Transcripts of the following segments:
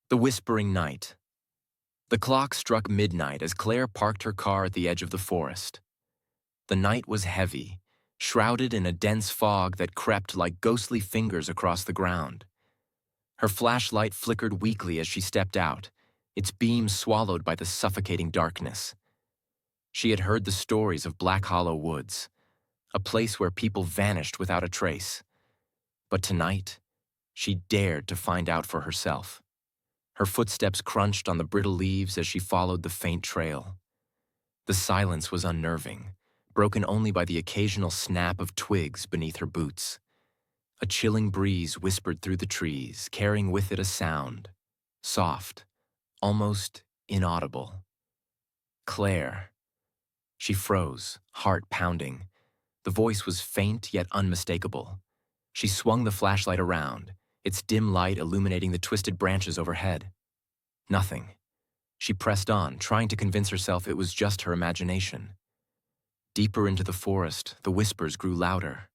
The Whispering Night. The clock struck midnight as Claire parked her car at the edge of the forest. The night was heavy, shrouded in a dense fog that crept like ghostly fingers across the ground. Her flashlight flickered weakly as she stepped out, its beam swallowed by the suffocating darkness. She had heard the stories of Black Hollow Woods, a place where people vanished without a trace. But tonight, she dared to find out for herself. Her footsteps crunched on the brittle leaves as she followed the faint trail. The silence was unnerving, broken only by the occasional snap of twigs beneath her boots. A chilling breeze whispered through the trees, carrying with it a sound, soft, almost inaudible. Claire. She froze, heart pounding. The voice was faint yet unmistakable. She swung the flashlight around, its dim light illuminating the twisted branches overhead. Nothing. She pressed on, trying to convince herself it was just her imagination. Deeper into the forest, the whispers grew louder.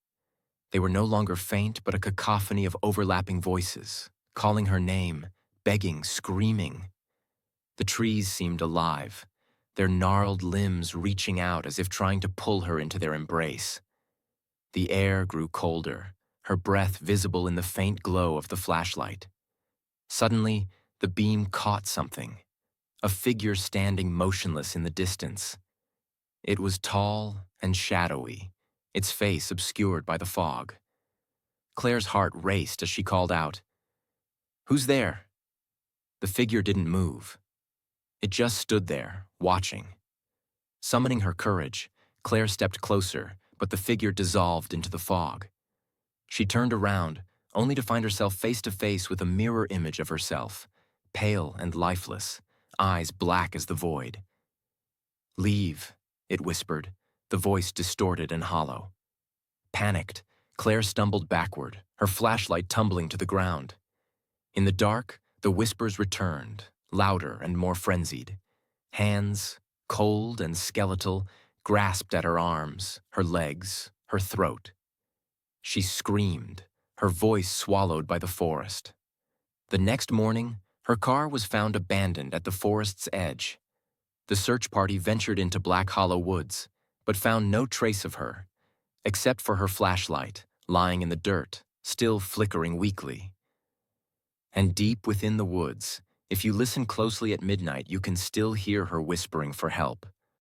They were no longer faint, but a cacophony of overlapping voices, calling her name, begging, screaming. The trees seemed alive, their gnarled limbs reaching out as if trying to pull her into their embrace. The air grew colder, her breath visible in the faint glow of the flashlight. Suddenly, the beam caught something, a figure standing motionless in the distance. It was tall and shadowy, its face obscured by the fog. Claire's heart raced as she called out, "Who's there?" The figure didn't move. It just stood there, watching. Summoning her courage, Claire stepped closer, but the figure dissolved into the fog. She turned around, only to find herself face to face with a mirror image of herself, pale and lifeless, eyes black as the void. "Leave," it whispered, the voice distorted and hollow. Panicked, Claire stumbled backward, her flashlight tumbling to the ground. In the dark, the whispers returned, louder and more frenzied. Hands, cold and skeletal, grasped at her arms, her legs, her throat. She screamed, her voice swallowed by the forest. The next morning, her car was found abandoned at the forest's edge. The search party ventured into Black Hollow Woods, but found no trace of her, except for her flashlight, lying in the dirt, still flickering weakly. And deep within the woods, if you listen closely at midnight, you can still hear her whispering for help.